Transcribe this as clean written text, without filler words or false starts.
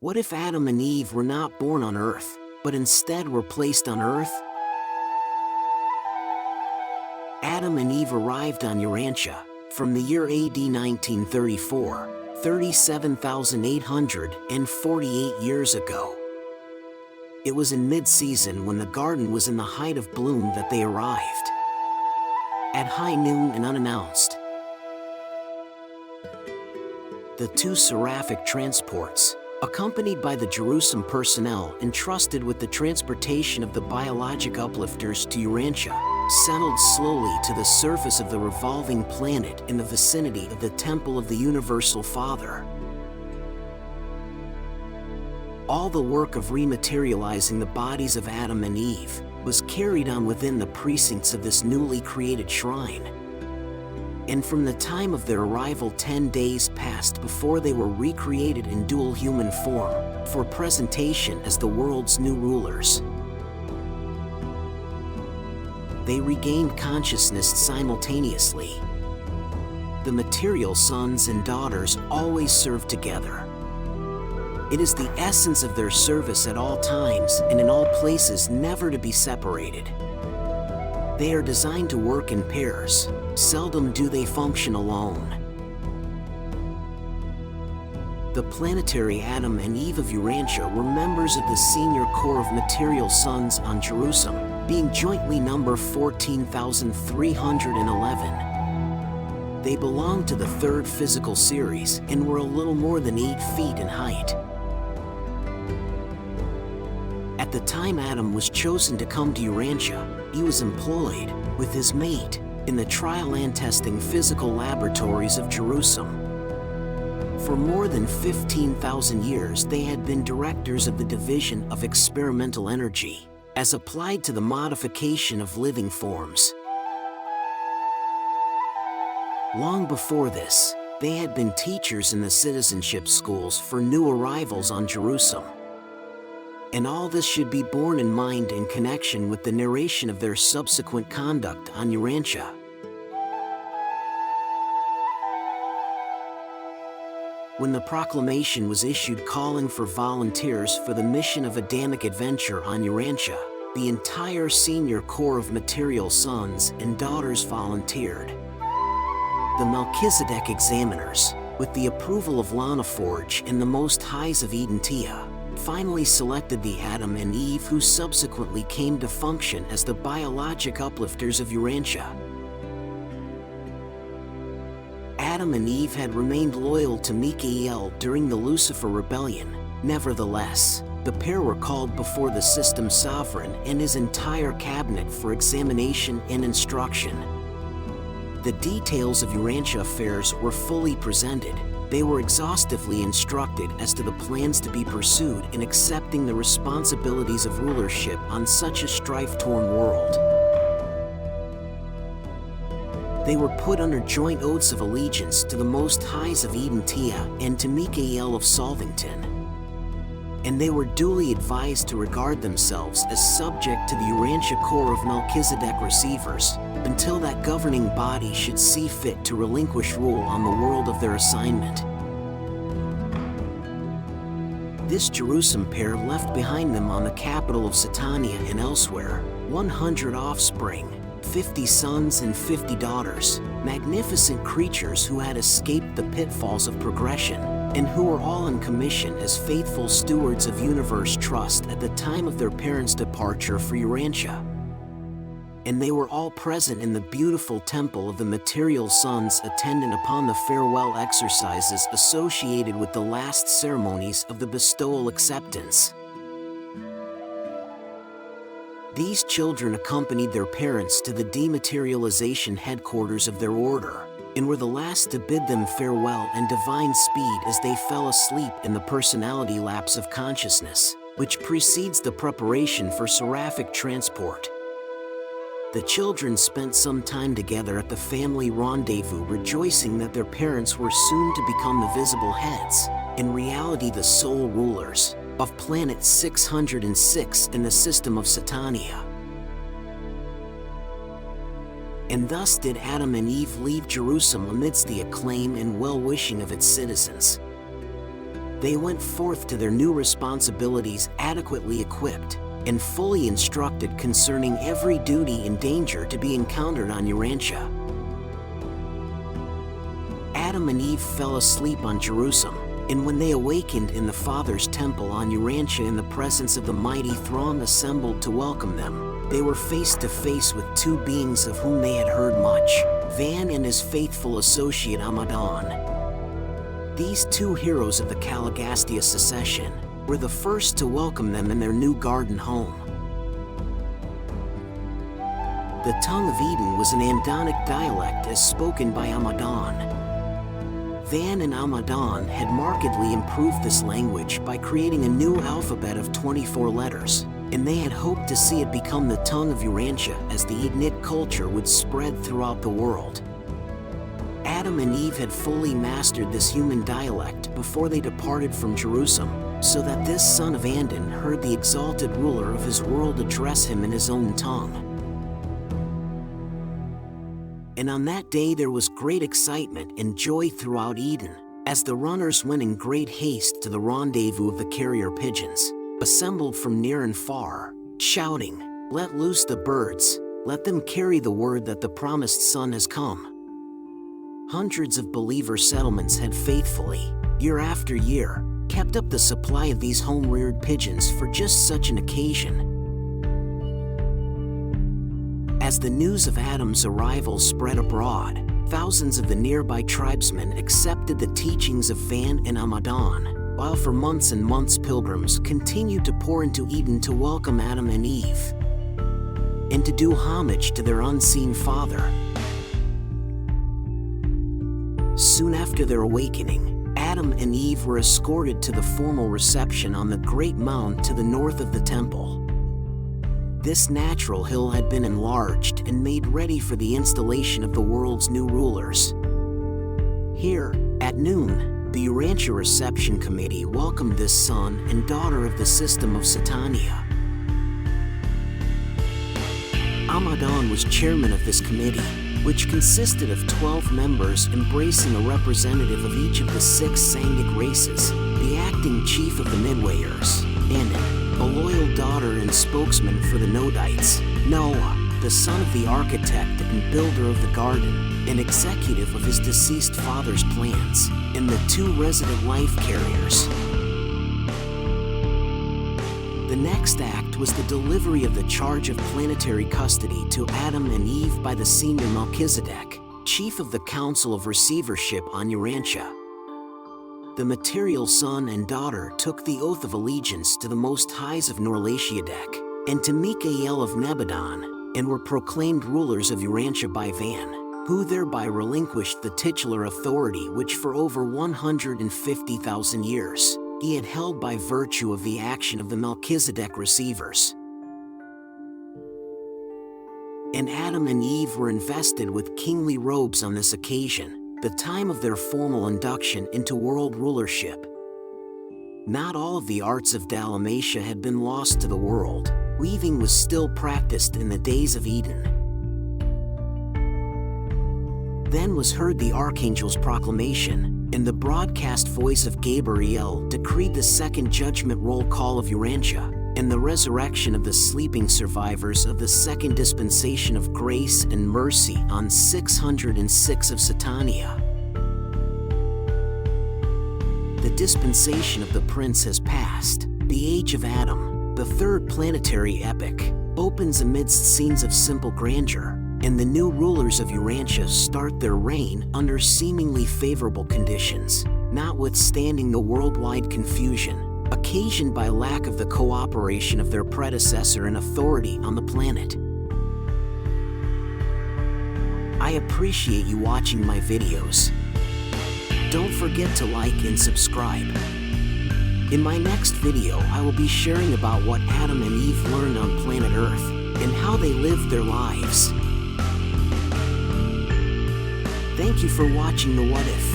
What if Adam and Eve were not born on Earth, but instead were placed on Earth? Adam and Eve arrived on Urantia from the year AD 1934, 37,848 years ago. It was in mid-season when the garden was in the height of bloom that they arrived. At high noon and unannounced, the two seraphic transports, accompanied by the Jerusalem personnel entrusted with the transportation of the biologic uplifters to Urantia, settled slowly to the surface of the revolving planet in the vicinity of the Temple of the Universal Father. All the work of rematerializing the bodies of Adam and Eve was carried on within the precincts of this newly created shrine. And from the time of their arrival 10 days passed before they were recreated in dual human form for presentation as the world's new rulers. They regained consciousness simultaneously. The material sons and daughters always serve together. It is the essence of their service at all times and in all places, never to be separated. They are designed to work in pairs. Seldom do they function alone. The planetary Adam and Eve of Urantia were members of the senior core of material sons on Jerusalem, being jointly number 14,311. They belonged to the third physical series and were a little more than 8 feet in height. At the time Adam was chosen to come to Urantia, he was employed, with his mate, in the trial and testing physical laboratories of Jerusalem. For more than 15,000 years they had been directors of the division of experimental energy, as applied to the modification of living forms. Long before this, they had been teachers in the citizenship schools for new arrivals on Jerusalem. And all this should be borne in mind in connection with the narration of their subsequent conduct on Urantia. When the proclamation was issued calling for volunteers for the mission of Adamic adventure on Urantia, the entire senior core of material sons and daughters volunteered. The Melchizedek examiners, with the approval of Lanaforge and the Most Highs of Edentia, finally selected the Adam and Eve who subsequently came to function as the biologic uplifters of Urantia. Adam and Eve had remained loyal to Michael during the Lucifer rebellion. Nevertheless, the pair were called before the system sovereign and his entire cabinet for examination and instruction. The details of Urantia affairs were fully presented. They were exhaustively instructed as to the plans to be pursued in accepting the responsibilities of rulership on such a strife-torn world. They were put under joint oaths of allegiance to the Most Highs of Edentia and to Michael of Solvington. And they were duly advised to regard themselves as subject to the Urantia core of Melchizedek receivers, until that governing body should see fit to relinquish rule on the world of their assignment. This Jerusalem pair left behind them on the capital of Satania and elsewhere 100 offspring, 50 sons and 50 daughters, magnificent creatures who had escaped the pitfalls of progression, and who were all in commission as faithful stewards of universe trust at the time of their parents' departure for Urantia. And they were all present in the beautiful temple of the material sons, attendant upon the farewell exercises associated with the last ceremonies of the bestowal acceptance. These children accompanied their parents to the dematerialization headquarters of their order, and were the last to bid them farewell and divine speed as they fell asleep in the personality lapse of consciousness, which precedes the preparation for seraphic transport. The children spent some time together at the family rendezvous, rejoicing that their parents were soon to become the visible heads, in reality the sole rulers, of planet 606 in the system of Satania. And thus did Adam and Eve leave Jerusalem amidst the acclaim and well-wishing of its citizens. They went forth to their new responsibilities adequately equipped and fully instructed concerning every duty and danger to be encountered on Urantia. Adam and Eve fell asleep on Jerusalem, and when they awakened in the Father's temple on Urantia in the presence of the mighty throng assembled to welcome them, they were face to face with two beings of whom they had heard much, Van and his faithful associate Amadon. These two heroes of the Caligastia secession were the first to welcome them in their new garden home. The tongue of Eden was an Andonic dialect as spoken by Amadon. Van and Amadon had markedly improved this language by creating a new alphabet of 24 letters, and they had hoped to see it become the tongue of Urantia as the Edenic culture would spread throughout the world. Adam and Eve had fully mastered this human dialect before they departed from Jerusalem, so that this son of Andon heard the exalted ruler of his world address him in his own tongue. And on that day there was great excitement and joy throughout Eden, as the runners went in great haste to the rendezvous of the carrier pigeons, assembled from near and far, shouting, "Let loose the birds, let them carry the word that the promised Son has come." Hundreds of believer settlements had faithfully, year after year, kept up the supply of these home-reared pigeons for just such an occasion. As the news of Adam's arrival spread abroad, thousands of the nearby tribesmen accepted the teachings of Van and Amadon, while for months and months pilgrims continued to pour into Eden to welcome Adam and Eve, and to do homage to their unseen Father. Soon after their awakening, Adam and Eve were escorted to the formal reception on the great mound to the north of the temple. This natural hill had been enlarged and made ready for the installation of the world's new rulers. Here, at noon, the Urantia Reception Committee welcomed this son and daughter of the system of Satania. Amadon was chairman of this committee, which consisted of 12 members embracing a representative of each of the 6 Sangic races, the acting chief of the Midwayers, Anan, a loyal daughter and spokesman for the Nodites, Noah, the son of the architect and builder of the garden, an executive of his deceased father's plans, and the 2 resident life carriers. The next act was the delivery of the charge of planetary custody to Adam and Eve by the senior Melchizedek, chief of the Council of Receivership on Urantia. The material son and daughter took the oath of allegiance to the Most Highs of Norlatiadek and to Mikael of Nebadon, and were proclaimed rulers of Urantia by Van, who thereby relinquished the titular authority which for over 150,000 years he had held by virtue of the action of the Melchizedek receivers. And Adam and Eve were invested with kingly robes on this occasion, the time of their formal induction into world rulership. Not all of the arts of Dalmatia had been lost to the world. Weaving was still practiced in the days of Eden. Then was heard the archangel's proclamation, and the broadcast voice of Gabriel decreed the second judgment roll call of Urantia, and the resurrection of the sleeping survivors of the second dispensation of grace and mercy on 606 of Satania. The dispensation of the prince has passed. The age of Adam, the third planetary epoch, opens amidst scenes of simple grandeur, and the new rulers of Urantia start their reign under seemingly favorable conditions, notwithstanding the worldwide confusion occasioned by lack of the cooperation of their predecessor in authority on the planet. I appreciate you watching my videos. Don't forget to like and subscribe. In my next video, I will be sharing about what Adam and Eve learned on planet Earth and how they lived their lives. Thank you for watching The What If.